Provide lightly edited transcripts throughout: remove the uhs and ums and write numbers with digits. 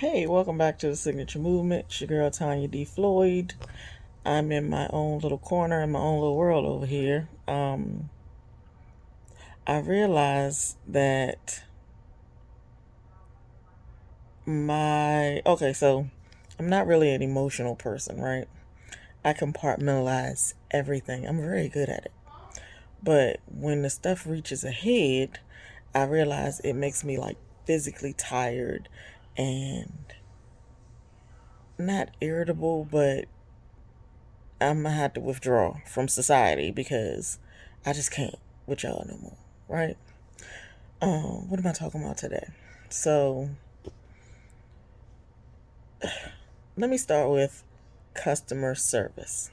Hey, welcome back to the Signature Movement. It's your girl Tanya D. Floyd. I'm in my own little corner in my own little world over here. I realized that so I'm not really an emotional person, right? I compartmentalize everything. I'm very good at it. But when the stuff reaches a head, I realize it makes me like physically tired and not irritable, but I'm gonna have to withdraw from society because I just can't with y'all no more, right? What am I talking about today? So let me start with customer service.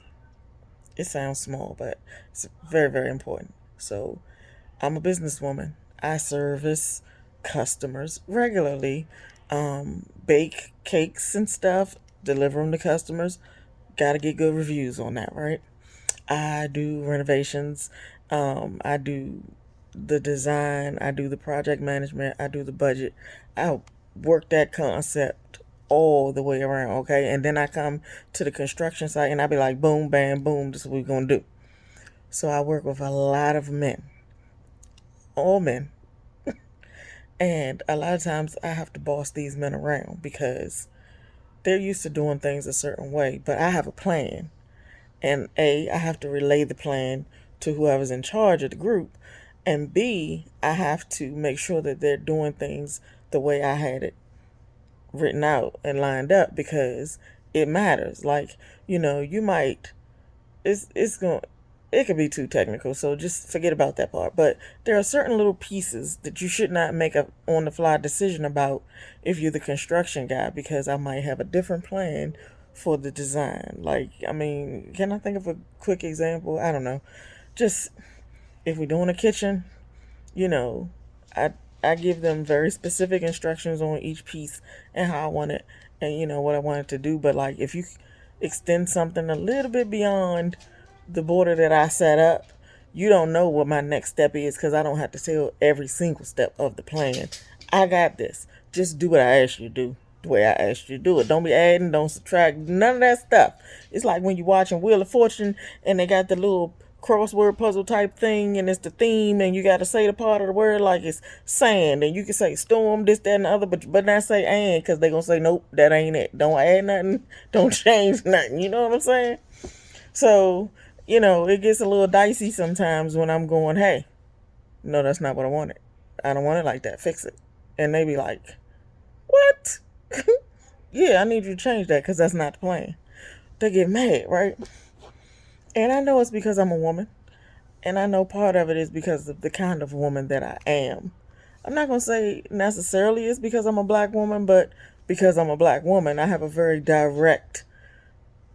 It sounds small, but it's very, very important. So I'm a businesswoman. I service customers regularly, bake cakes and stuff, deliver them to customers. Got to get good reviews on that, right? I do renovations. I do the design. I do the project management. I do the budget. I work that concept all the way around, okay? And then I come to the construction site and I be like, boom, bam, boom, this is what we're going to do. So I work with a lot of men, all men. And a lot of times I have to boss these men around because they're used to doing things a certain way, but I have a plan. And I have to relay the plan to whoever's in charge of the group. And B, I have to make sure that they're doing things the way I had it written out and lined up because it matters. Like, you might it's going it could be too technical, so just forget about that part. But there are certain little pieces that you should not make a on the fly decision about if you're the construction guy, because I might have a different plan for the design. Like, I mean, can I think of a quick example? I don't know. Just if we're doing a kitchen, you know, I I give them very specific instructions on each piece and how I want it and what I want it to do. But like if you extend something a little bit beyond the border that I set up, you don't know what my next step is because I don't have to tell every single step of the plan. I got this. Just do what I asked you to do the way I asked you to do it. Don't be adding, don't subtract, none of that stuff. It's like when you're watching Wheel of Fortune and they got the little crossword puzzle type thing and it's the theme and you got to say the part of the word like it's sand and you can say storm, this, that, and the other, but not say and because they going to say, nope, that ain't it. Don't add nothing. Don't change nothing. You know what I'm saying? So, it gets a little dicey sometimes when I'm going, hey, no, that's not what I wanted. I don't want it like that. Fix it. And they be like, what? Yeah, I need you to change that because that's not the plan. They get mad, right? And I know it's because I'm a woman. And I know part of it is because of the kind of woman that I am. I'm not going to say necessarily it's because I'm a black woman, but because I'm a black woman, I have a very direct.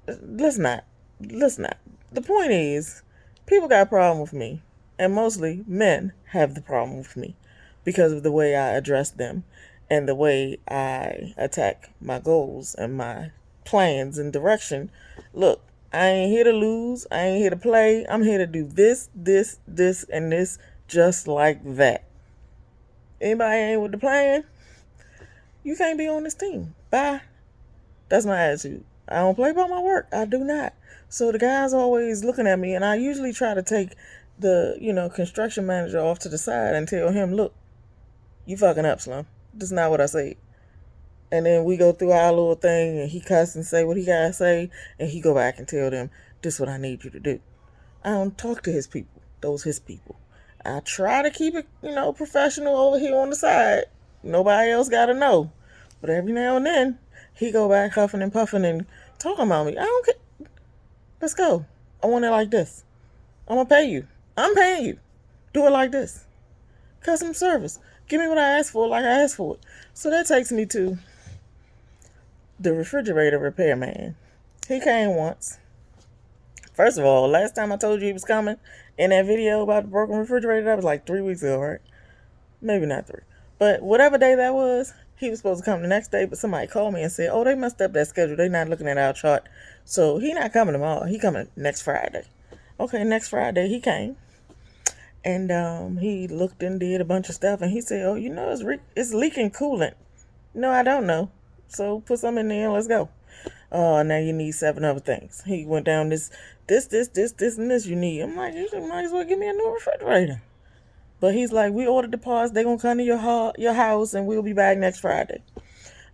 Let's not. Let's not. The point is, people got a problem with me. And mostly men have the problem with me because of the way I address them and the way I attack my goals and my plans and direction. Look, I ain't here to lose. I ain't here to play. I'm here to do this, this, this, and this just like that. Anybody ain't with the plan, you can't be on this team. Bye. That's my attitude. I don't play by my work. I do not. So the guy's always looking at me, and I usually try to take the, construction manager off to the side and tell him, look, you fucking up, Slum. This is not what I said. And then we go through our little thing, and he cuss and say what he gotta say, and he go back and tell them, this is what I need you to do. I don't talk to his people. Those his people. I try to keep it, professional over here on the side. Nobody else gotta know. But every now and then, he go back huffing and puffing and talking about me. I don't care. Let's go. I want it like this. I'm gonna pay you. I'm paying you. Do it like this. Customer service. Give me what I asked for like I asked for it. So that takes me to the refrigerator repairman. He came once. First of all, last time I told you he was coming in that video about the broken refrigerator, that was like 3 weeks ago, right? Maybe not 3. But whatever day that was, he was supposed to come the next day, but somebody called me and said, oh, they messed up that schedule. They not looking at our chart. So he not coming tomorrow. He coming next Friday. Okay, next Friday he came. And he looked and did a bunch of stuff. And he said, oh, it's leaking coolant. No, I don't know. So put some in there and let's go. Now you need seven other things. He went down this, and this you need. I'm like, you might as well give me a new refrigerator. But he's like, we ordered the parts. They gonna come to your house, and we'll be back next Friday.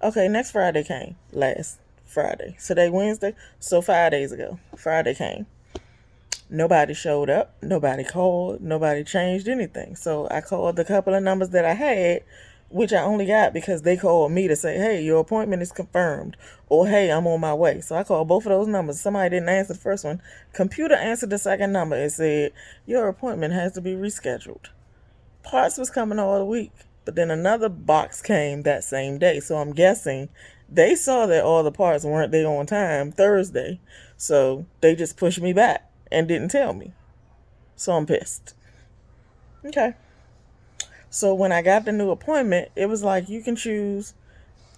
Okay, next Friday came. Last Friday. Today Wednesday. So 5 days ago, Friday came. Nobody showed up. Nobody called. Nobody changed anything. So I called the couple of numbers that I had, which I only got because they called me to say, hey, your appointment is confirmed, or hey, I'm on my way. So I called both of those numbers. Somebody didn't answer the first one. Computer answered the second number and said, your appointment has to be rescheduled. Parts was coming all the week, but then another box came that same day. So I'm guessing they saw that all the parts weren't there on time Thursday. So they just pushed me back and didn't tell me. So I'm pissed. Okay. So when I got the new appointment, it was like you can choose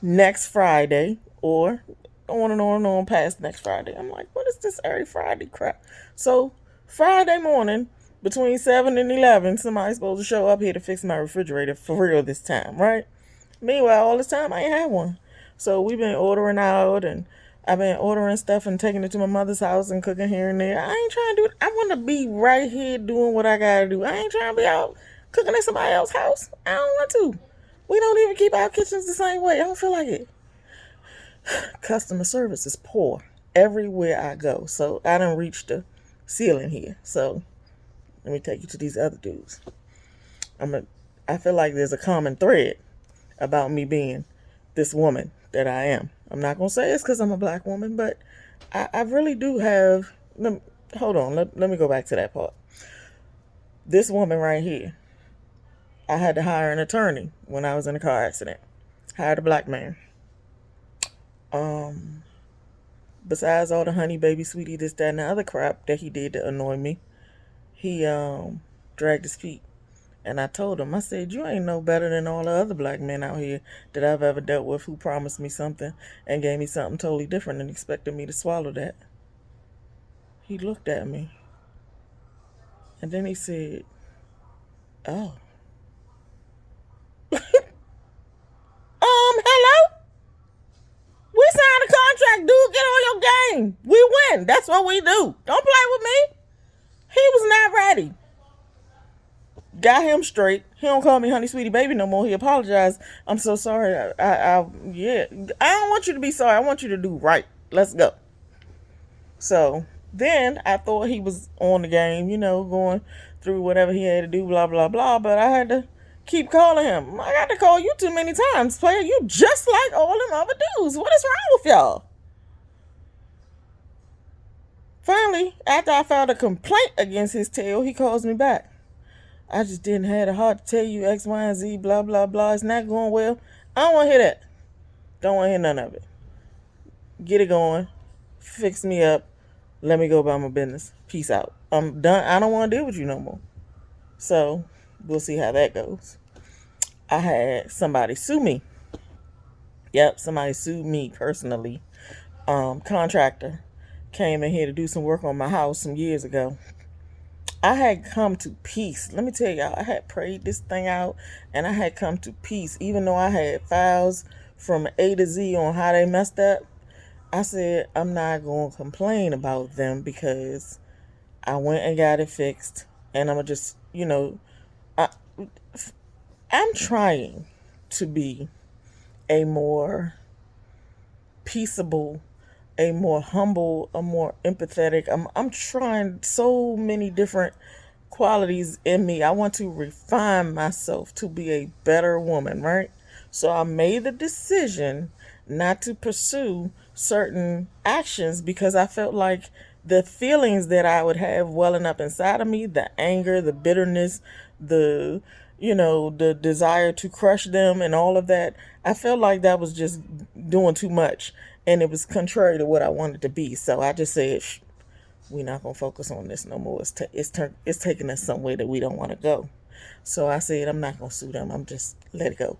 next Friday or on and on and on past next Friday. I'm like, what is this every Friday crap? So Friday morning between 7 and 11, somebody's supposed to show up here to fix my refrigerator for real this time, right? Meanwhile, all this time I ain't had one. So we've been ordering out, and I've been ordering stuff and taking it to my mother's house and cooking here and there. I ain't trying to do it. I want to be right here doing what I got to do. I ain't trying to be out cooking at somebody else's house. I don't want to. We don't even keep our kitchens the same way. I don't feel like it. Customer service is poor everywhere I go. So I done reached the ceiling here. So let me take you to these other dudes. I feel like there's a common thread about me being this woman that I am. I'm not going to say it's because I'm a black woman, but I really do have... Hold on. Let me go back to that part. This woman right here, I had to hire an attorney when I was in a car accident. Hired a black man. Besides all the honey, baby, sweetie, this, that, and the other crap that he did to annoy me, he dragged his feet. And I told him, I said, you ain't no better than all the other black men out here that I've ever dealt with who promised me something and gave me something totally different and expected me to swallow that. He looked at me. And then he said, oh. Hello? We signed a contract, dude. Get on your game. We win. That's what we do. Don't play with me. He was not ready. Got him straight. He don't call me honey sweetie baby no more. He apologized. I'm so sorry. Yeah. I don't want you to be sorry. I want you to do right. Let's go. So then I thought he was on the game, going through whatever he had to do, blah, blah, blah. But I had to keep calling him. I got to call you too many times, player. You just like all them other dudes. What is wrong with y'all? Finally, after I filed a complaint against his tail, he calls me back. I just didn't have the heart to tell you X, Y, and Z, blah, blah, blah. It's not going well. I don't want to hear that. Don't want to hear none of it. Get it going. Fix me up. Let me go about my business. Peace out. I'm done. I don't want to deal with you no more. So, we'll see how that goes. I had somebody sue me. Yep, somebody sued me personally. Contractor came in here to do some work on my house some years ago. I had come to peace. Let me tell y'all, I had prayed this thing out and I had come to peace. Even though I had files from A to Z on how they messed up, I said, I'm not going to complain about them because I went and got it fixed. And I'm just, I'm trying to be a more peaceable, a more humble, a more empathetic. I'm trying so many different qualities in me. I want to refine myself to be a better woman, right? So I made the decision not to pursue certain actions because I felt like the feelings that I would have welling up inside of me, the anger, the bitterness, the the desire to crush them and all of that, I felt like that was just doing too much and it was contrary to what I wanted to be. So I just said, we're not going to focus on this no more. It's taking us somewhere that we don't want to go. So I said, I'm not going to sue them. I'm just let it go.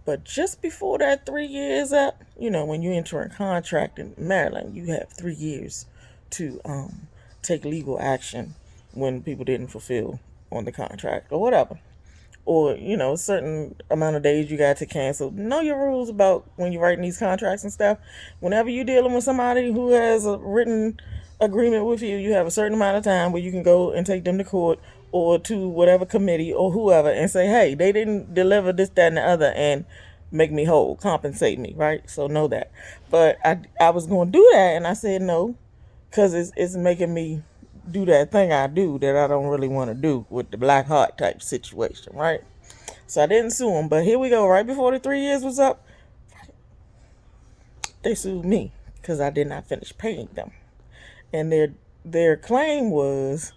But just before that 3 years up, when you enter a contract in Maryland, you have 3 years to take legal action when people didn't fulfill on the contract or whatever. or a certain amount of days you got to cancel. Know your rules about when you're writing these contracts and stuff. Whenever you're dealing with somebody who has a written agreement with you, you have a certain amount of time where you can go and take them to court or to whatever committee or whoever and say, hey, they didn't deliver this, that, and the other, and make me whole, compensate me, right? So know that. But I was going to do that, and I said no, because it's making me do that thing I do that I don't really want to do with the black heart type situation, right? So I didn't sue them, but here we go. Right before the 3 years was up, they sued me because I did not finish paying them, and their claim was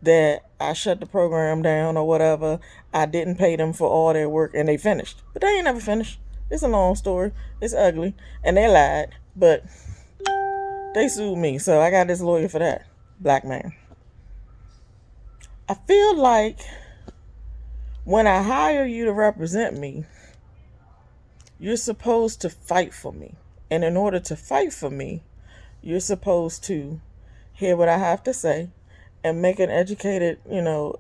that I shut the program down or whatever. I didn't pay them for all their work, and they finished, but they ain't never finished. It's a long story. It's ugly, and they lied, but they sued me, so I got this lawyer for that. Black man. I feel like when I hire you to represent me, you're supposed to fight for me. And in order to fight for me, you're supposed to hear what I have to say and make an educated,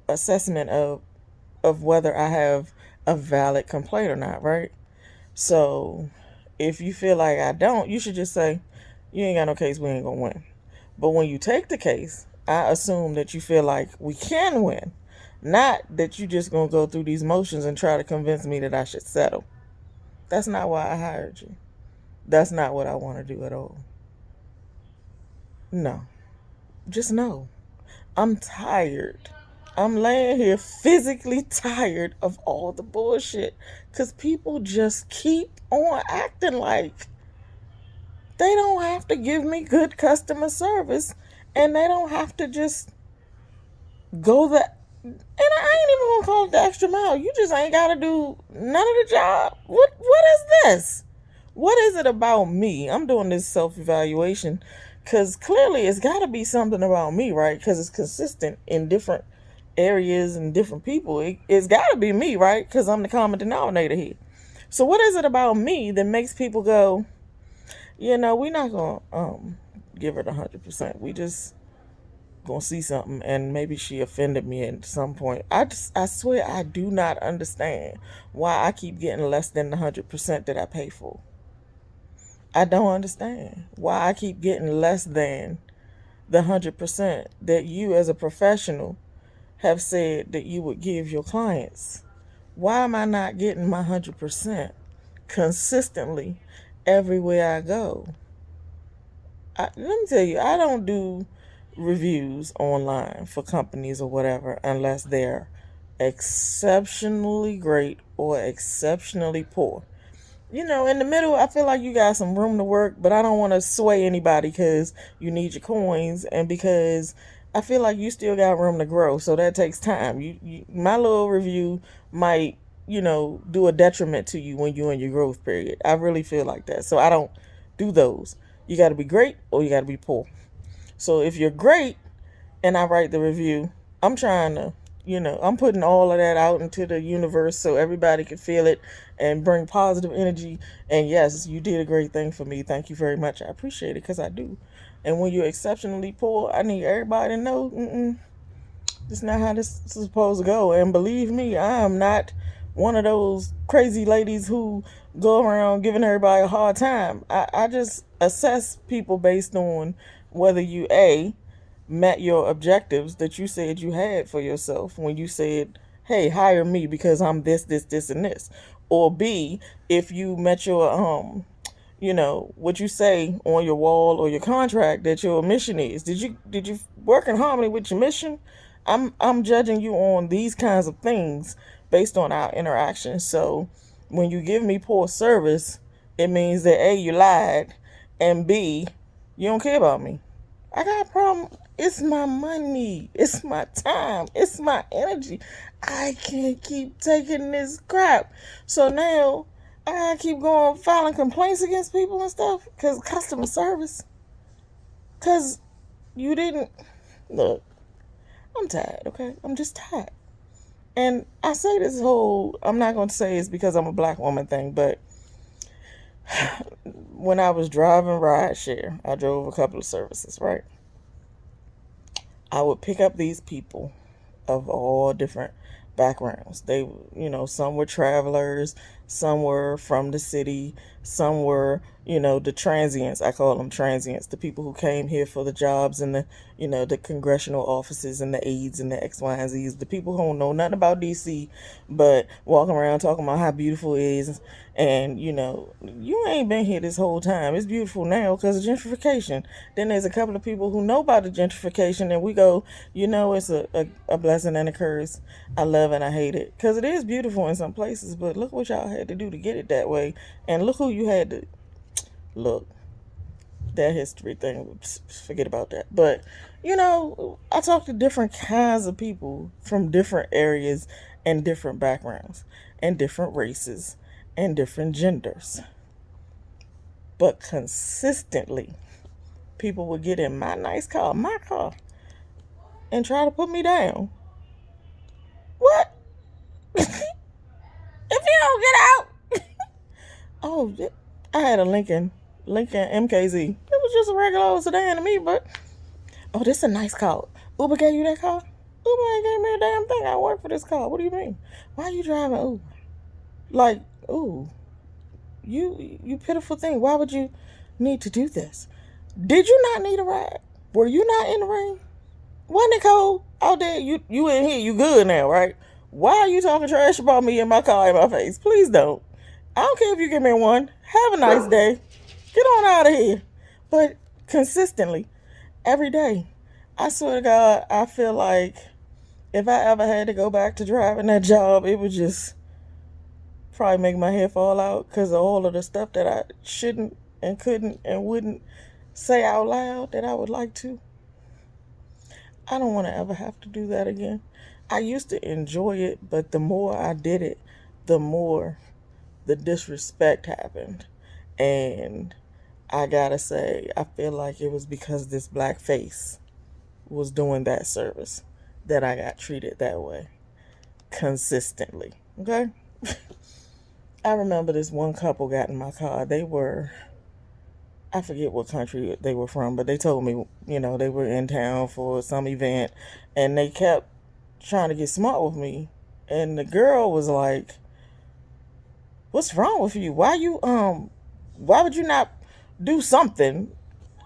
assessment of whether I have a valid complaint or not, right? So if you feel like I don't, you should just say, you ain't got no case, we ain't gonna win. But when you take the case, I assume that you feel like we can win, not that you just gonna go through these motions and try to convince me that I should settle. That's not why I hired you. That's not what I want to do at all. No. Just no. I'm tired. I'm laying here physically tired of all the bullshit because people just keep on acting like they don't have to give me good customer service, and they don't have to just go the, and I ain't even gonna call it the extra mile. You just ain't gotta do none of the job. What is this? What is it about me? I'm doing this self-evaluation because clearly it's got to be something about me, right? Because it's consistent in different areas and different people. It's got to be me, right? Because I'm the common denominator here. So what is it about me that makes people go, we're not going to give her the 100%. We just going to see something, and maybe she offended me at some point. I swear I do not understand why I keep getting less than the 100% that I pay for. I don't understand why I keep getting less than the 100% that you as a professional have said that you would give your clients. Why am I not getting my 100% consistently everywhere I go? Let me tell you, I don't do reviews online for companies or whatever unless they're exceptionally great or exceptionally poor. In the middle, I feel like you got some room to work, but I don't want to sway anybody because you need your coins and because I feel like you still got room to grow. So that takes time. My little review might, do a detriment to you when you're in your growth period. I really feel like that. So I don't do those. You got to be great or you got to be poor. So if you're great and I write the review, I'm trying to, I'm putting all of that out into the universe so everybody can feel it and bring positive energy. And yes, you did a great thing for me. Thank you very much. I appreciate it because I do. And when you're exceptionally poor, I need everybody to know, that's not how this is supposed to go. And believe me, I am not one of those crazy ladies who go around giving everybody a hard time. I just assess people based on whether you, met your objectives that you said you had for yourself when you said, hey, hire me because I'm this, and this. Or B, if you met your, what you say on your wall or your contract that your mission is. Did you work in harmony with your mission? I'm judging you on these kinds of things based on our interaction. So when you give me poor service, it means that A, you lied, and B, you don't care about me. I got a problem. It's my money. It's my time. It's my energy. I can't keep taking this crap. So now I gotta keep going filing complaints against people and stuff because customer service. Because you didn't look. I'm tired. Okay, I'm just tired. And I say this whole. I'm not gonna say it's because I'm a black woman thing, but when I was driving rideshare, I drove a couple of services, right? I would pick up these people of all different backgrounds. They, some were travelers, some were from the city, some were, the transients. I call them transients, the people who came here for the jobs and the congressional offices and the aides and the X, Y, and Z's, the people who don't know nothing about DC, but walking around talking about how beautiful it is. And, you ain't been here this whole time. It's beautiful now because of gentrification. Then there's a couple of people who know about the gentrification, and we go, it's a blessing and a curse. I love and I hate it because it is beautiful in some places, but look what y'all had to do to get it that way. And look who you had to look. That history thing, forget about that. But, I talk to different kinds of people from different areas and different backgrounds and different races and different genders. But consistently, people would get in my nice car, my car, and try to put me down. What? If you don't get out. Oh, I had a Lincoln MKZ. It was just a regular old sedan to me, but oh, this is a nice car. Uber gave you that car? Uber ain't gave me a damn thing. I work for this car. What do you mean? Why are you driving Uber? Like, ooh, you pitiful thing. Why would you need to do this? Did you not need a ride? Were you not in the rain? Wasn't it cold out there? You in here, you good now, right? Why are you talking trash about me in my car in my face? Please don't. I don't care if you give me one. Have a nice day. Get on out of here. But consistently, every day, I swear to God, I feel like if I ever had to go back to driving that job, it would just probably make my hair fall out because of all of the stuff that I shouldn't and couldn't and wouldn't say out loud that I would like to. I don't want to ever have to do that again. I used to enjoy it, but the more I did it, the more the disrespect happened. And I gotta say, I feel like it was because this black face was doing that service that I got treated that way consistently. Okay? I remember this one couple got in my car. I forget what country they were from, but they told me, they were in town for some event and they kept trying to get smart with me. And the girl was like, "What's wrong with you? Why would you not do something?" And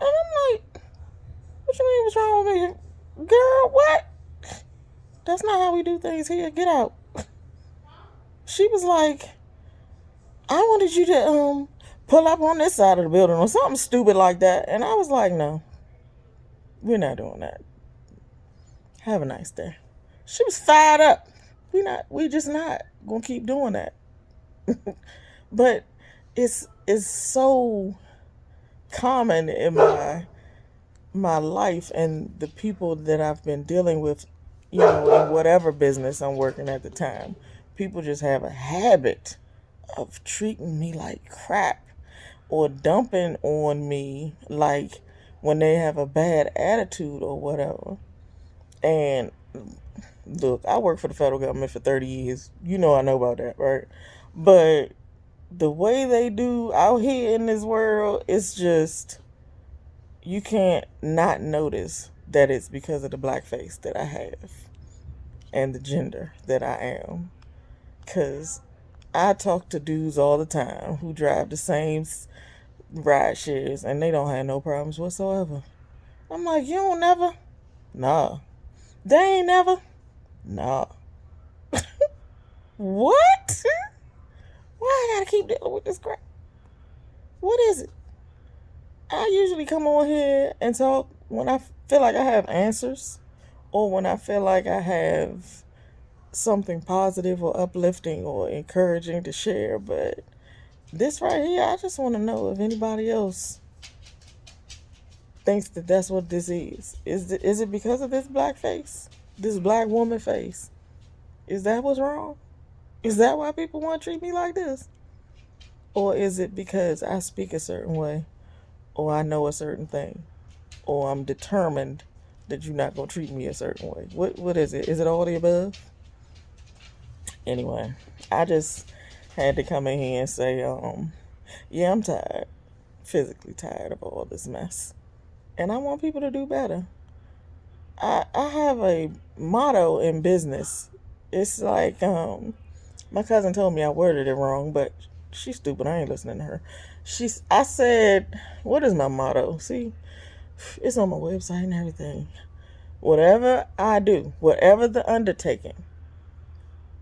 I'm like, "What you mean what's wrong with me? Girl, what? That's not how we do things here. Get out." She was like, "I wanted you to pull up on this side of the building," or something stupid like that. And I was like, "No, we're not doing that. Have a nice day." She was fired up. We just not gonna keep doing that. But it's so common in my life and the people that I've been dealing with, in whatever business I'm working at the time. People just have a habit of treating me like crap or dumping on me like when they have a bad attitude or whatever. And look, I worked for the federal government for 30 years. I know about that, right? But the way they do out here in this world, it's just, you can't not notice that it's because of the black face that I have and the gender that I am. Because I talk to dudes all the time who drive the same ride shares and they don't have no problems whatsoever. I'm like, "You don't never?" "Nah." "They ain't never?" "Nah." What? Why I gotta keep dealing with this crap? What is it? I usually come on here and talk when I feel like I have answers or when I feel like I have something positive or uplifting or encouraging to share. But this right here, I just want to know if anybody else thinks that that's what this is. Is it because of this black face? This black woman face? Is that what's wrong? Is that why people want to treat me like this? Or is it because I speak a certain way? Or I know a certain thing? Or I'm determined that you're not going to treat me a certain way? What is it? Is it all the above? Anyway, I just had to come in here and say, yeah, I'm tired. Physically tired of all this mess. And I want people to do better. I have a motto in business It's like my cousin told me I worded it wrong, but she's stupid. I ain't listening to her. I said, what is my motto? See, it's on my website and everything. Whatever I do, whatever the undertaking,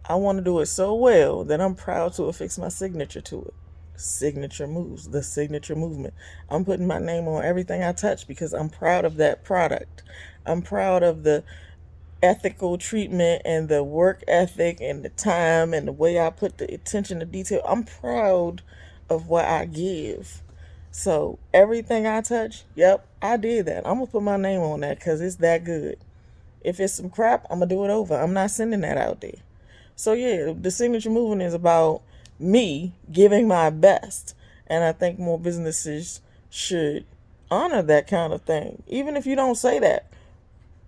I want to do it so well that I'm proud to affix my signature to it. Signature moves, the signature movement. I'm putting my name on everything I touch because I'm proud of that product. I'm proud of the ethical treatment and the work ethic and the time and the way I put the attention to detail. I'm proud of what I give. So everything I touch, yep, I did that. I'm gonna put my name on that because it's that good. If it's some crap, I'm gonna do it over. I'm not sending that out there. So yeah, the signature movement is about me giving my best, and I think more businesses should honor that kind of thing. Even if you don't say that,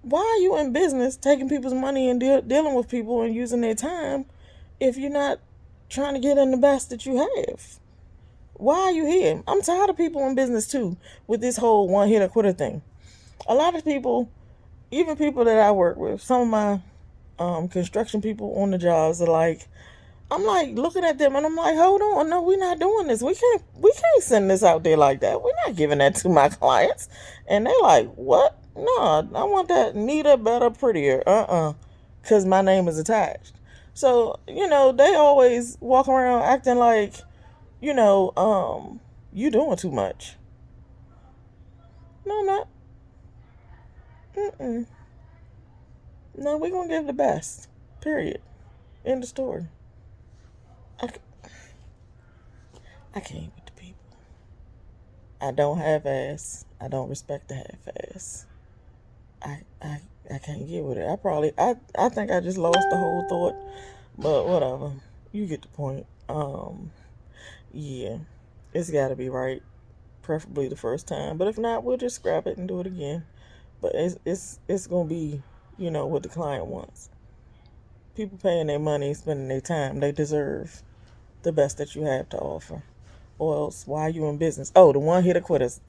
why are you in business taking people's money and dealing with people and using their time if you're not trying to get in the best that you have? Why are you here? I'm tired of people in business too with this whole one hit or quitter thing. A lot of people, even people that I work with, some of my construction people on the jobs are like, I'm like looking at them and I'm like, hold on, no, we're not doing this. We can't send this out there like that. We're not giving that to my clients. And they're like, what? No, I want that neater, better, prettier. Cause my name is attached. So, they always walk around acting like, you doing too much. No, not. Mm-mm. No, we're gonna give the best. Period. End of story. I, I can't with the people. I don't have ass. I don't respect the half ass. I can't get with it. I think I just lost the whole thought. But whatever. You get the point. Yeah. It's gotta be right. Preferably the first time. But if not, we'll just scrap it and do it again. But it's gonna be, what the client wants. People paying their money, spending their time, they deserve the best that you have to offer. Or else, why are you in business? Oh, the one hitter quitters.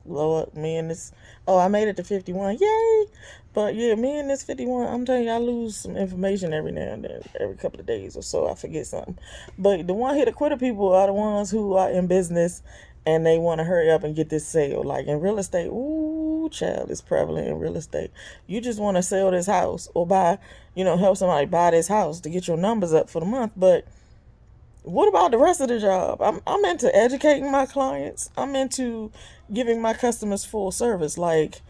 Lord, me and this. Oh, I made it to 51. Yay! But yeah, me and this 51, I'm telling you, I lose some information every now and then, every couple of days or so. I forget something. But the one hitter quitter people are the ones who are in business and they want to hurry up and get this sale. Like in real estate, ooh, child, is prevalent in real estate. You just want to sell this house or help somebody buy this house to get your numbers up for the month. But what about the rest of the job? I'm into educating my clients. I'm into giving my customers full service. Like,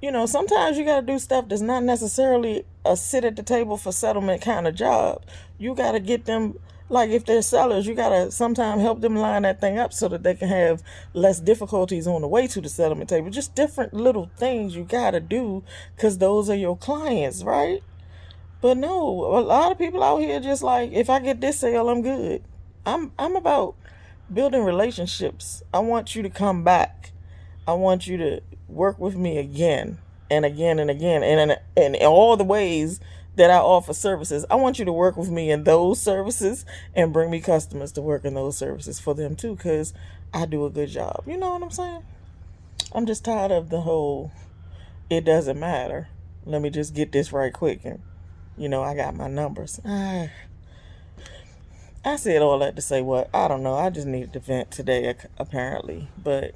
sometimes you got to do stuff that's not necessarily a sit at the table for settlement kind of job. You got to get them, like if they're sellers, you got to sometimes help them line that thing up so that they can have less difficulties on the way to the settlement table. Just different little things you got to do because those are your clients, right? But no, a lot of people out here just like, if I get this sale, I'm good. I'm about building relationships. I want you to come back. I want you to work with me again and again and again, and in all the ways that I offer services. I want you to work with me in those services and bring me customers to work in those services for them too, because I do a good job. You know what I'm saying? I'm just tired of the whole, it doesn't matter. Let me just get this right quick and I got my numbers. I said all that to say what? I don't know. I just needed to vent today, apparently. But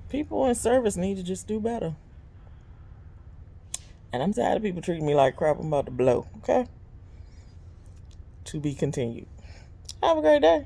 people in service need to just do better. And I'm tired of people treating me like crap. I'm about to blow. Okay? To be continued. Have a great day.